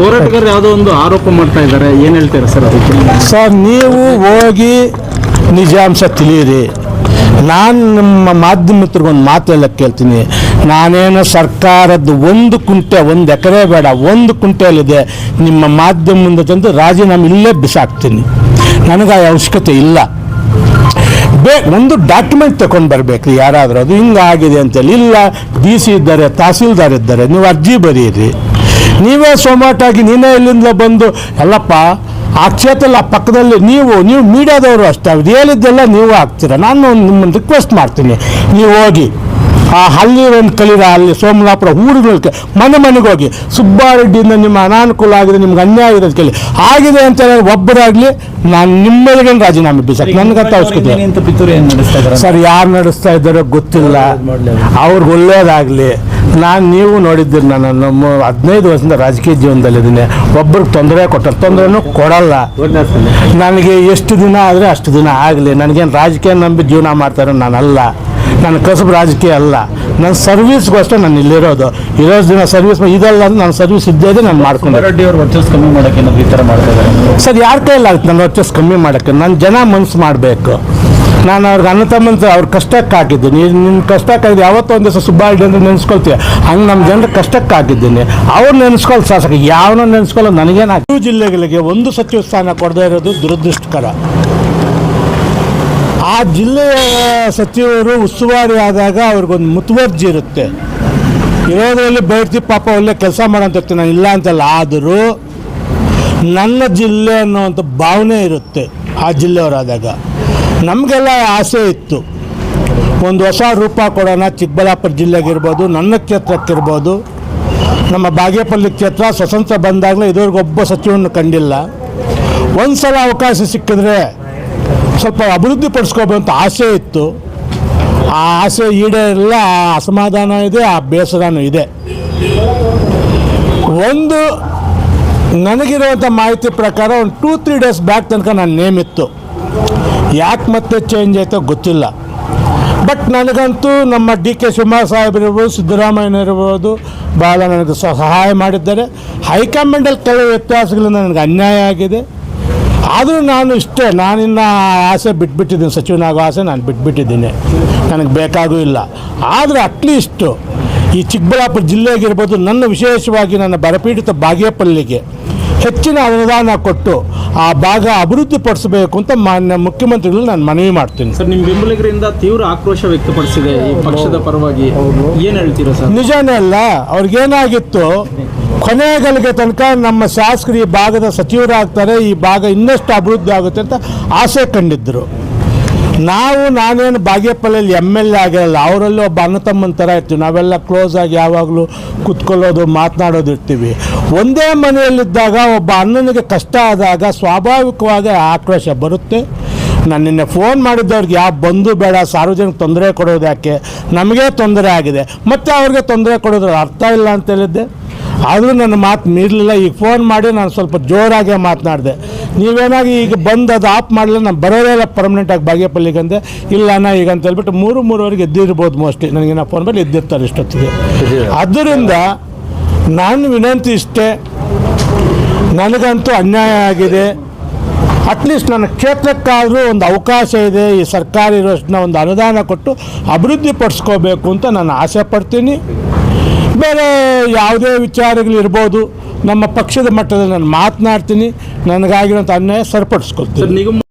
ಹೋರಾಟಗಾರರು ಯಾವುದೋ ಒಂದು ಆರೋಪ ಮಾಡ್ತಾ ಇದ್ದಾರೆ, ಏನು ಹೇಳ್ತೀರಾ ಸರ್ ಅದಕ್ಕೆ? ಸರ್, ನೀವು ಹೋಗಿ ನಿಜಾಂಶ ತಿಳಿಯಿರಿ. ನಾನು ನಮ್ಮ ಮಾಧ್ಯಮಿತ್ರಗೊಂದು ಮಾತು ಹೇಳಕ್ಕೆ ಕೇಳ್ತೀನಿ. ನಾನೇನು ಸರ್ಕಾರದ್ದು 1 ಕುಂಟೆ 1 ಎಕರೆ ಬೇಡ, 1 ಕುಂಟೆಯಲ್ಲಿದೆ ನಿಮ್ಮ ಮಾಧ್ಯಮದಿಂದ ತಂದು ರಾಜೀನಾಮೆ ಇಲ್ಲೇ ಬಿಸಾಕ್ತೀನಿ. ನನಗೆ ಆ ಅವಶ್ಯಕತೆ ಇಲ್ಲ. ಒಂದು ಡಾಕ್ಯುಮೆಂಟ್ ತಗೊಂಡು ಬರಬೇಕು ಯಾರಾದರೂ, ಅದು ಹಿಂಗಾಗಿದೆ ಅಂತೇಳಿ. ಇಲ್ಲ, DC ಇದ್ದಾರೆ, ತಹಸೀಲ್ದಾರ್ ಇದ್ದಾರೆ, ನೀವು ಅರ್ಜಿ ಬರೀರಿ. ನೀವೇ ಸೊಮಾಟಾಗಿ ನೀನೇ ಇಲ್ಲಿಂದ ಬಂದು ಎಲ್ಲಪ್ಪ ಆ ಕ್ಷೇತ್ರ ಪಕ್ಕದಲ್ಲಿ ನೀವು ಮೀಡಿಯಾದವರು ಅಷ್ಟೇ, ಅವ್ರು ಹೇಳಿದ್ದೆಲ್ಲ ನೀವು ಆಗ್ತೀರ. ನಾನು ನಿಮ್ಮನ್ನು ರಿಕ್ವೆಸ್ಟ್ ಮಾಡ್ತೀನಿ, ನೀವು ಹೋಗಿ ಅಲ್ಲಿ ಒಂದು ಕಲೀರ, ಅಲ್ಲಿ ಸೋಮಲಾಪುರ ಊರುಗಳಿಗೆ ಮನೆಗೆ ಹೋಗಿ ಸುಬ್ಬಾರೆಡ್ಡಿಯಿಂದ ನಿಮ್ಮ ಅನಾನುಕೂಲ ಆಗಿದೆ, ನಿಮ್ಗೆ ಅನ್ಯಾಯ ಆಗಿದೆ ಕೇಳಿ. ಆಗಿದೆ ಅಂತ ಒಬ್ಬರಾಗಲಿ ನಾನು ನಿಮ್ಮೆಲ್ಗೆ ರಾಜೀನಾಮೆ ಬೀಸಕ್ಕೆ ನನಗಂತ ಅವಶ್ಯಕತೆ. ಸರ್, ಯಾರು ನಡೆಸ್ತಾ ಇದ್ದಾರೋ ಗೊತ್ತಿಲ್ಲ, ಅವ್ರಿಗೆ ಒಳ್ಳೇದಾಗಲಿ. ನೀವು ನೋಡಿದ್ದೀರಿ, ನಾನು ನಮ್ಮ 15 ವರ್ಷದಿಂದ ರಾಜಕೀಯ ಜೀವನದಲ್ಲಿದ್ದೀನಿ. ಒಬ್ಬರಿಗೆ ತೊಂದರೆನೂ ಕೊಡಲ್ಲ. ನನಗೆ ಎಷ್ಟು ದಿನ ಆದರೆ ಅಷ್ಟು ದಿನ ಆಗಲಿ. ನನಗೇನು ರಾಜಕೀಯ ನಂಬಿ ಜೀವನ ಮಾಡ್ತಾರೆ ನಾನಲ್ಲ. ನನ್ನ ಕಸಬು ರಾಜಕೀಯ ಅಲ್ಲ, ನನ್ನ ಸರ್ವಿಸ್ಗೋಸ್ಕರ ನಾನು ಇಲ್ಲಿರೋದು. ದಿನ ಸರ್ವಿಸ್ ಇದಲ್ಲ ಅಂದ್ರೆ ನನ್ನ ಸರ್ವಿಸ್ ಇದ್ದೇ ನಾನು ಮಾಡ್ಕೊಂಡು. ರೆಡ್ಡಿ ಅವರು ವರ್ಚಸ್ ಕಮ್ಮಿ ಮಾಡೋಕ್ಕೆ ಈ ಥರ ಮಾಡ್ತಾ ಇದ್ದಾರೆ ಸರ್. ಯಾರ ಕೈಲಾಗುತ್ತೆ ನನ್ನ ವರ್ಚಸ್ ಕಮ್ಮಿ ಮಾಡೋಕ್ಕೆ? ನನ್ನ ಜನ ಮನಸ್ಸು ಮಾಡಬೇಕು. ನಾನು ಅವ್ರಿಗೆ ಅಣ್ಣ ತಮ್ಮಂತ ಅವ್ರ ಕಷ್ಟಕ್ಕೆ ಹಾಕಿದ್ದೀನಿ. ನಿನ್ನ ಕಷ್ಟಕ್ಕೆ ಹಾಕಿದ್ದು ಯಾವತ್ತೋ ಒಂದು ದಿವಸ ಸುಬ್ಬಾರೆಡ್ಡಿ ಅಂದ್ರೆ ನೆನೆಸ್ಕೊಳ್ತೀವಿ. ಹಂಗೆ ನಮ್ಮ ಜನರ ಕಷ್ಟಕ್ಕೆ ಹಾಕಿದ್ದೀನಿ. ಅವ್ರು ನೆನೆಸ್ಕೊಳ್ಳೋ ಶಾಸಕ ಯಾವನೋ ನೆನೆಸ್ಕೊಳ್ಳೋ ನನಗೇನು. ಜಿಲ್ಲೆಗಳಿಗೆ 1 ಸಚಿವ ಸ್ಥಾನ ಕೊಡದೇ ಇರೋದು ದುರದೃಷ್ಟಕರ. ಆ ಜಿಲ್ಲೆಯ ಸಚಿವರು ಉಸ್ತುವಾರಿ ಆದಾಗ ಅವ್ರಿಗೊಂದು ಮುತುವರ್ಜಿ ಇರುತ್ತೆ. ಇರೋದ್ರಲ್ಲಿ ಬೈರ್ತಿ ಪಾಪ ಒಳ್ಳೆ ಕೆಲಸ ಮಾಡೋಂತ ನಾನು ಇಲ್ಲ ಅಂತಲ್ಲ, ಆದರೂ ನನ್ನ ಜಿಲ್ಲೆ ಅನ್ನೋವಂಥ ಭಾವನೆ ಇರುತ್ತೆ ಆ ಜಿಲ್ಲೆಯವರಾದಾಗ. ನಮಗೆಲ್ಲ ಆಸೆ ಇತ್ತು, ಒಂದು ಹೊಸ ರೂಪ ಕೊಡೋಣ. ಚಿಕ್ಕಬಳ್ಳಾಪುರ ಜಿಲ್ಲೆಗಿರ್ಬೋದು, ನನ್ನ ಕ್ಷೇತ್ರಕ್ಕಿರ್ಬೋದು, ನಮ್ಮ ಬಾಗೇಪಲ್ಲಿ ಕ್ಷೇತ್ರ ಸ್ವತಂತ್ರ ಬಂದಾಗಲೇ ಇದುವರೆಗೂ ಒಬ್ಬ ಸಚಿವವನ್ನು ಕಂಡಿಲ್ಲ. ಒಂದು ಸಲ ಅವಕಾಶ ಸಿಕ್ಕಿದ್ರೆ ಸ್ವಲ್ಪ ಅಭಿವೃದ್ಧಿ ಪಡಿಸ್ಕೋಬೇಕಂತ ಆಸೆ ಇತ್ತು. ಆ ಆಸೆ ಈಡೇರಿಲ್ಲ. ಅಸಮಾಧಾನ ಇದೆ, ಆ ಬೇಸರನೂ ಇದೆ. ಒಂದು ನನಗಿರುವಂಥ ಮಾಹಿತಿ ಪ್ರಕಾರ ಒಂದು 2-3 ಡೇಸ್ ಬ್ಯಾಕ್ ತನಕ ನನ್ನ ನೇಮ್ ಇತ್ತು. ಯಾಕೆ ಮತ್ತೆ ಚೇಂಜ್ ಆಯಿತೋ ಗೊತ್ತಿಲ್ಲ. ಬಟ್ ನನಗಂತೂ ನಮ್ಮ DK ಶಿವಕುಮಾರ್ ಸಾಹೇಬರಿರ್ಬೋದು, ಸಿದ್ದರಾಮಯ್ಯ ಇರ್ಬೋದು, ಭಾಳ ನನಗೆ ಸಹಾಯ ಮಾಡಿದ್ದಾರೆ. ಹೈಕಮಾಂಡಲ್ಲಿ ಕೆಲವು ವ್ಯತ್ಯಾಸಗಳಿಂದ ನನಗೆ ಅನ್ಯಾಯ ಆಗಿದೆ. ಆದರೂ ನಾನಿನ್ನು ಆಸೆ ಬಿಟ್ಬಿಟ್ಟಿದ್ದೀನಿ. ಸಚಿವನಾಗೋ ಆಸೆ ನಾನು ಬಿಟ್ಬಿಟ್ಟಿದ್ದೀನಿ, ನನಗೆ ಬೇಕಾಗೂ ಇಲ್ಲ. ಆದರೆ ಅಟ್ಲೀಸ್ಟು ಈ ಚಿಕ್ಕಬಳ್ಳಾಪುರ ಜಿಲ್ಲೆಗಿರ್ಬೋದು, ವಿಶೇಷವಾಗಿ ನನ್ನ ಬರಪೀಡಿತ ಬಾಗೇಪಲ್ಲಿಗೆ ಹೆಚ್ಚಿನ ಅನುದಾನ ಕೊಟ್ಟು ಆ ಭಾಗ ಅಭಿವೃದ್ಧಿ ಪಡಿಸಬೇಕು ಅಂತ ಮಾನ್ಯ ಮುಖ್ಯಮಂತ್ರಿಗಳು ನಾನು ಮನವಿ ಮಾಡ್ತೀನಿ. ಸರ್, ನಿಮ್ಮ ಬೆಂಬಲಿಗರಿಂದ ತೀವ್ರ ಆಕ್ರೋಶ ವ್ಯಕ್ತಪಡಿಸಿದೆ ಈ ಪಕ್ಷದ ಪರವಾಗಿ, ಏನು ಹೇಳ್ತೀರಾ ಸರ್? ನಿಜಾನೇ ಅಲ್ಲ. ಅವ್ರಿಗೇನಾಗಿತ್ತು, ಕೊನೆಗಳಿಗೆ ತನಕ ನಮ್ಮ ಶಾಸಕರು ಈ ಭಾಗದ ಸಚಿವರಾಗ್ತಾರೆ, ಈ ಭಾಗ ಇನ್ನಷ್ಟು ಅಭಿವೃದ್ಧಿ ಆಗುತ್ತೆ ಅಂತ ಆಸೆ ಕಂಡಿದ್ದರು. ನಾನೇನು ಬಾಗೇಪಲ್ಲಿಯಲ್ಲಿ MLA ಆಗಿರಲ್ಲ, ಅವರಲ್ಲಿ ಒಬ್ಬ ಅಣ್ಣ ತಮ್ಮನ ಥರ ಇರ್ತೀವಿ. ನಾವೆಲ್ಲ ಕ್ಲೋಸ್ ಆಗಿ ಯಾವಾಗಲೂ ಕುತ್ಕೊಳ್ಳೋದು, ಮಾತನಾಡೋದು ಇರ್ತೀವಿ. ಒಂದೇ ಮನೆಯಲ್ಲಿದ್ದಾಗ ಒಬ್ಬ ಅಣ್ಣನಿಗೆ ಕಷ್ಟ ಆದಾಗ ಸ್ವಾಭಾವಿಕವಾಗಿ ಆಕ್ರೋಶ ಬರುತ್ತೆ. ನಾನು ನಿನ್ನೆ ಫೋನ್ ಮಾಡಿದ್ದವ್ರಿಗೆ ಯಾವ ಬಂಧು ಬೇಡ, ಸಾರ್ವಜನಿಕ ತೊಂದರೆ ಕೊಡೋದು ಯಾಕೆ, ನಮಗೇ ತೊಂದರೆ ಆಗಿದೆ, ಮತ್ತು ಅವ್ರಿಗೆ ತೊಂದರೆ ಕೊಡೋದ್ರ ಅರ್ಥ ಇಲ್ಲ ಅಂತ ಹೇಳಿದ್ದೆ. ಆದರೂ ನನ್ನ ಮಾತು ಮೀರಲಿಲ್ಲ. ಈಗ ಫೋನ್ ಮಾಡಿ ನಾನು ಸ್ವಲ್ಪ ಜೋರಾಗೆ ಮಾತನಾಡಿದೆ. ನೀವೇನಾಗಿ ಈಗ ಬಂದು ಅದು ಆಫ್ ಮಾಡಲಿಲ್ಲ, ನಾನು ಬರೋರೆಲ್ಲ ಪರ್ಮನೆಂಟಾಗಿ ಬಾಗೇಪಲ್ಲಿಗೆ ಅಂದೆ. ಇಲ್ಲ ಅಣ್ಣ ಈಗ ಅಂತ ಹೇಳ್ಬಿಟ್ಟು 3-3ವರೆಗೆ ಎದ್ದಿರ್ಬೋದು ಮೋಸ್ಟ್ಲಿ. ನನಗೆ ನಾ ಫೋನ್ ಮೇಲೆ ಎದ್ದಿರ್ತಾರೆ ಇಷ್ಟೊತ್ತಿಗೆ. ಆದ್ದರಿಂದ ನಾನು ವಿನಂತಿ ಇಷ್ಟೇ, ನನಗಂತೂ ಅನ್ಯಾಯ ಆಗಿದೆ. ಅಟ್ಲೀಸ್ಟ್ ನನ್ನ ಕ್ಷೇತ್ರಕ್ಕಾದರೂ ಒಂದು ಅವಕಾಶ ಇದೆ. ಈ ಸರ್ಕಾರ ಇರೋಷ್ಟನ್ನ ಒಂದು ಅನುದಾನ ಕೊಟ್ಟು ಅಭಿವೃದ್ಧಿ ಪಡಿಸ್ಕೋಬೇಕು ಅಂತ ನಾನು ಆಸೆ ಪಡ್ತೀನಿ. ಬೇರೆ ಯಾವುದೇ ವಿಚಾರಗಳಿರ್ಬೋದು, ನಮ್ಮ ಪಕ್ಷದ ಮಟ್ಟದಲ್ಲಿ ನಾನು ಮಾತನಾಡ್ತೀನಿ. ನನಗಾಗಿರೋಂಥ ಅನ್ಯಾಯ ಸರಿಪಡಿಸ್ಕೊಳ್ತೀನಿ.